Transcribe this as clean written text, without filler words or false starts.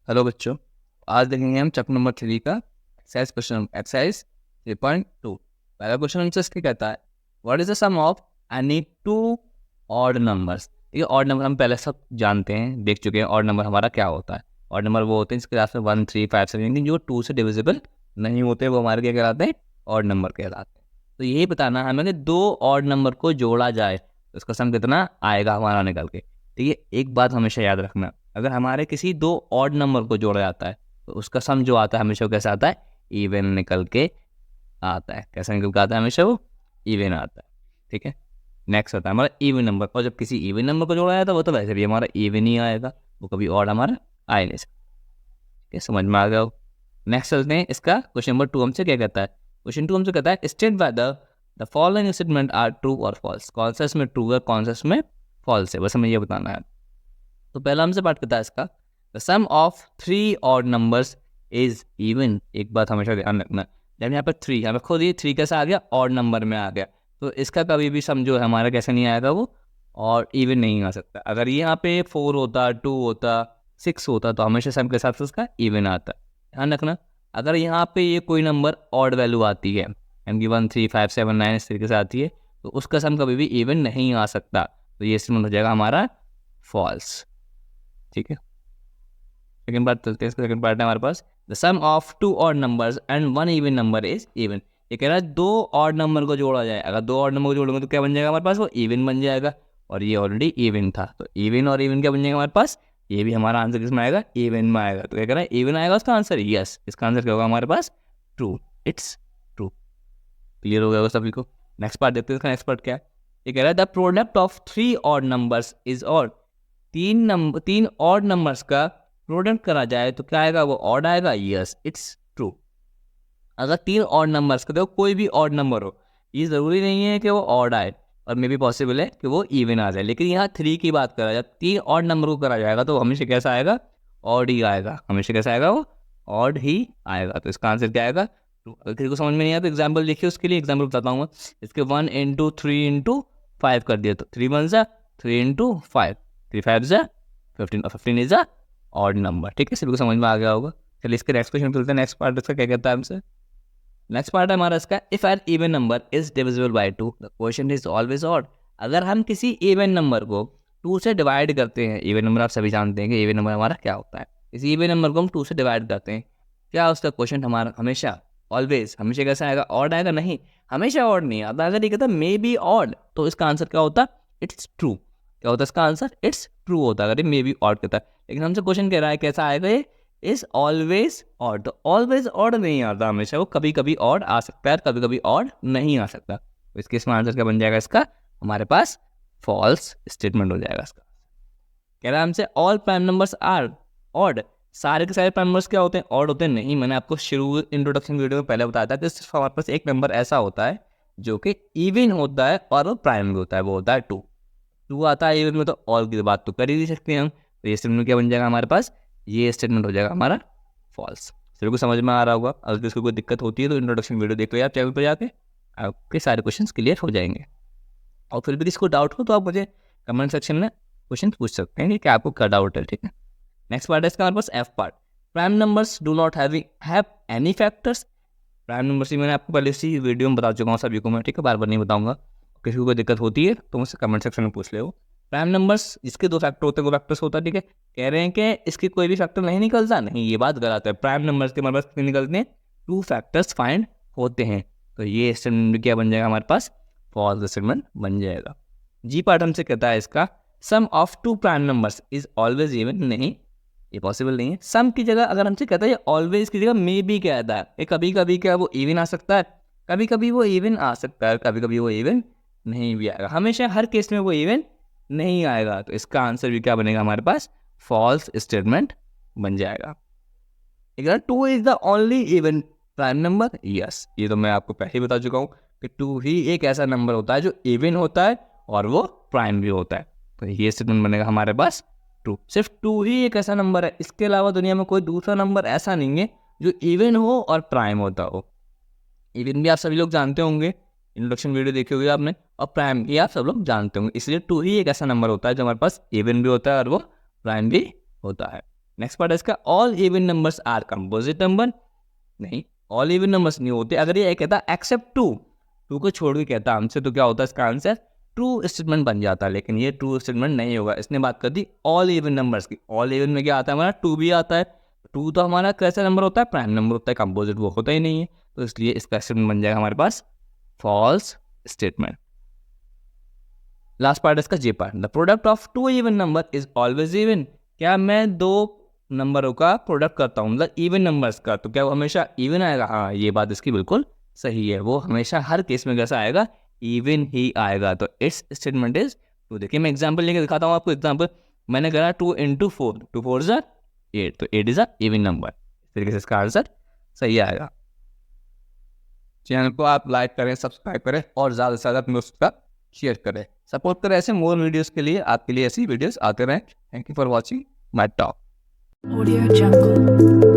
Hello बच्चों, आज देखेंगे हम चैप्टर नंबर 3 का एक्सरसाइज 3.2। पहला क्वेश्चन हमसे इसके कहता है what is the sum of any two odd numbers. ये ऑड नंबर हम पहले सब जानते हैं, देख चुके हैं। ऑड नंबर हमारा क्या होता है? ऑड नंबर वो होते हैं जिसके लास्ट में 1, 3, 5, 7, लेकिन जो 2 से डिविजिबल नहीं होते वो हमारे क्या कहलाते हैं? ऑड नंबर कहलाते हैं। तो यही बताना है हमें कि दो ऑड नंबर को जोड़ा जाए तो इसका सम कितना आएगा हमारा निकल के। ठीक है, एक बात हमेशा याद रखना, अगर हमारे किसी दो ऑड नंबर को जोड़ा जाता है तो उसका सम जो आता है हमेशा वो कैसा आता है? इवन निकल के आता है। कैसा निकल के आता है? हमेशा वो इवन आता है। ठीक है, नेक्स्ट आता है हमारा इवन नंबर। और जब किसी इवन नंबर को जोड़ा जाता है वो तो वैसे भी हमारा इवन ही आएगा, वो कभी ऑड हमारा आ ही नहीं सकता। ठीक है, समझ में आ गया हो? नेक्स्ट चलते हैं, इसका क्वेश्चन नंबर 2 हमसे क्या कहता है? क्वेश्चन 2 हमसे कहता है state whether the following statement are true और फॉल्स। कौन सा इसमें ट्रू है, कौन सा इसमें फॉल्स है, बस हमें ये बताना है। तो पहला हमसे बात करता है इसका the sum of 3 odd numbers is even. एक बात हमेशा ध्यान रखना, जब यहाँ पर 3, यहाँ पर खुद ये 3 कैसा आ गया? ऑड नंबर में आ गया, तो इसका कभी भी सम जो है हमारा कैसे नहीं आएगा? वो और इवन नहीं आ सकता। अगर यहाँ पे 4 होता, 2 होता, 6 होता तो हमेशा सम के हिसाब से उसका इवन आता है। ध्यान रखना, अगर यहाँ पे ये कोई नंबर ऑड वैल्यू आती है, यानी कि 1, 3, 5, 7, 9 इस तरीके से आती है, तो उसका सम कभी भी इवन नहीं आ सकता। तो ये इसमें हो जाएगा हमारा फॉल्स। ठीक है, सेकंड पार्ट चलते हैं। इसका सेकंड पार्ट है हमारे पास the sum of 2 odd numbers and 1 even number is even. ये कह रहा है दो ऑड नंबर को जोड़ा जाए, अगर दो ऑड नंबर को जोड़ेंगे तो क्या बन जाएगा हमारे पास? वो इवन बन जाएगा, और ये ऑलरेडी इवन था, तो इवन और इवन क्या बन जाएगा हमारे पास? ये भी हमारा आंसर किसमें आएगा? इवन में आएगा। तो क्या कह रहा है? इवन आएगा उसका आंसर। यस, इसका आंसर क्या होगा हमारे पास? ट्रू। It's true. क्लियर हो गया होगा सभी को? नेक्स्ट पार्ट देखते हैं, इसका नेक्स्ट पार्ट क्या है? ये कह रहा है the product of 3 odd numbers is odd. तीन ऑड नंबर्स का प्रोडक्ट करा जाए तो क्या आएगा? वो ऑड आएगा। Yes, it's true. अगर 3 ऑड नंबर्स का, देखो कोई भी ऑड नंबर हो, ये ज़रूरी नहीं है कि वो ऑड आए, और मे भी पॉसिबल है कि वो इवन आ जाए, लेकिन यहाँ 3 की बात करा जाए, 3 ऑड नंबर को करा जाएगा तो हमेशा कैसा आएगा? ऑड ही आएगा। हमेशा कैसा आएगा? वो ऑड ही आएगा। तो इसका आंसर क्या आएगा? ट्रू। अगर किसी को समझ में नहीं आया तो एग्जाम्पल देखिए, उसके लिए एग्जाम्पल बताता हूँ। इसके 1 इंटू 3 इंटू 5 कर दिया तो 3 1 जा 3 इंटू 5, 3 5 जा 15, और 15 इज अ ऑड नंबर। ठीक है, सभी को समझ में आ गया होगा। चलिए इसके नेक्स्ट क्वेश्चन चलते हैं। नेक्स्ट पार्ट इसका क्या कहता है हमसे? नेक्स्ट पार्ट है हमारा इसका if an even number is divisible by 2 the question is always odd. अगर हम किसी इवन नंबर को 2 से डिवाइड करते हैं, इवन नंबर आप सभी जानते हैं कि इवन नंबर हमारा क्या होता है, इसी इवन नंबर को हम 2 से डिवाइड करते हैं, क्या उसका क्वेश्चन हमारा हमेशा ऑलवेज हमेशा कैसा आएगा? ऑड आएगा? नहीं, हमेशा ऑड नहीं आता। अगर ये कहता मे बी ऑड तो इसका आंसर क्या होता? It's true. क्या होता है इसका आंसर? इट्स ट्रू होता है अगर ये मे बी ऑड कहता है। लेकिन हमसे क्वेश्चन कह रहा है कैसा आएगा? ये इज ऑलवेज ऑड। तो ऑलवेज ऑड नहीं आता, हमेशा वो कभी कभी ऑड आ सकता है, कभी कभी ऑड नहीं आ सकता। तो इसके इसमें आंसर क्या बन जाएगा इसका? हमारे पास फॉल्स स्टेटमेंट हो जाएगा इसका। कह रहा है हमसे all prime numbers are odd. सारे के सारे प्राइम नंबर्स क्या होते हैं? ऑड होते हैं? नहीं, मैंने आपको शुरू इंट्रोडक्शन वीडियो में पहले बताया था कि सिर्फ हमारे पास एक नंबर ऐसा होता है जो कि इवन होता है और वो प्राइम भी होता है, वो होता है 2 आता है इवन में, तो ऑल की बात तो कर ही नहीं सकते हम। तो ये स्टेटमेंट क्या बन जाएगा हमारे पास? ये स्टेटमेंट हो जाएगा हमारा फॉल्स। सभी को समझ में आ रहा होगा? अगर किसी को कोई दिक्कत होती है तो इंट्रोडक्शन वीडियो देख लो आप चैनल पर जाके, आपके सारे क्वेश्चन क्लियर हो जाएंगे। और फिर भी किसी को डाउट हो तो आप मुझे कमेंट सेक्शन में क्वेश्चन पूछ सकते हैं कि आपको क्या डाउट है। ठीक है, नेक्स्ट पार्ट है इसका हमारे पास F part. Prime numbers do not have any factors. Prime numbers ही मैंने आपको पहले इसी वीडियो में बता चुका हूँ सभी को मैं। ठीक है, बार बार नहीं बताऊंगा। किसी को कोई दिक्कत होती है तो मुझसे कमेंट सेक्शन में पूछ ले। वो प्राइम नंबर्स जिसके 2 फैक्टर होते हैं वो फैक्टर्स होता है। ठीक है, कह रहे हैं कि इसके कोई भी फैक्टर नहीं निकलता, नहीं, ये बात गलत है। प्राइम नंबर्स के हमारे पास कितने निकलते हैं? 2 फैक्टर्स फाइंड होते हैं। तो ये स्टेटमेंट क्या बन जाएगा हमारे पास? फॉल्स स्टेटमेंट बन जाएगा। जी पार्ट हमसे कहता है इसका sum of 2 prime numbers is always even. नहीं, ये पॉसिबल नहीं है। सम की जगह अगर हमसे कहता है, ऑलवेज की जगह मे बी कहता है, ये कभी कभी क्या वो इवन आ सकता है, कभी कभी वो इवन आ सकता है, कभी कभी वो इवन नहीं भी आएगा। हमेशा हर केस में वो इवन नहीं आएगा। तो इसका आंसर भी क्या बनेगा हमारे पास? फॉल्स स्टेटमेंट बन जाएगा। 2 is the only even prime number. Yes, ये तो मैं आपको पहले ही बता चुका हूँ कि 2 ही एक ऐसा नंबर होता है जो इवन होता है और वो प्राइम भी होता है। तो ये स्टेटमेंट बनेगा हमारे पास ट्रू। सिर्फ 2 ही एक ऐसा नंबर है, इसके अलावा दुनिया में कोई दूसरा नंबर ऐसा नहीं है जो इवन हो और प्राइम होता हो। इवन भी आप सभी लोग जानते होंगे, इंट्रोडक्शन वीडियो देखी होगी आपने, और प्राइम भी आप सब लोग जानते होंगे। इसलिए 2 ही एक ऐसा नंबर होता है जो हमारे पास इवन भी होता है और वो प्राइम भी होता है। नेक्स्ट पार्ट है इसका, all even numbers are composite number. नहीं, ऑल इवन नंबर्स नहीं होते। अगर ये कहता एक्सेप्ट टू, टू को छोड़ के कहता हमसे, तो क्या होता है इसका आंसर ट्रू स्टेटमेंट बन जाता है। लेकिन ये ट्रू स्टेटमेंट नहीं होगा। इसने बात कर दी ऑल इवन नंबर्स की। ऑल इवन में क्या आता है हमारा, टू भी आता है। टू तो हमारा कैसा नंबर होता है, प्राइम नंबर होता है, कंपोजिट वो होता ही नहीं है। तो इसलिए इसका स्टेटमेंट बन जाएगा हमारे पास फॉल्स स्टेटमेंट। लास्ट पार्ट है इसका J part, the product of two even number is always even. क्या मैं दो नंबरों का प्रोडक्ट करता हूँ, मतलब इवन नंबर्स का, तो क्या वो हमेशा इवन आएगा? हाँ, ये बात इसकी बिल्कुल सही है। वो हमेशा हर केस में कैसा आएगा, इवन ही आएगा। तो इट्स स्टेटमेंट इज टू। देखिए मैं एग्जांपल लेके दिखाता हूँ आपको। एग्जांपल मैंने करा 2 × 4, 2 4 ज़ा 8, तो 8 इज अ इवन नंबर। इस तरीके से इसका आंसर सही आएगा। चैनल को आप लाइक करें, सब्सक्राइब करें और ज़्यादा से ज़्यादा अपने दोस्तों का शेयर करें, सपोर्ट करें। ऐसे मोर वीडियोस के लिए, आपके लिए ऐसी वीडियोस आते रहें। Thank you for watching my talk. Audio Jungle.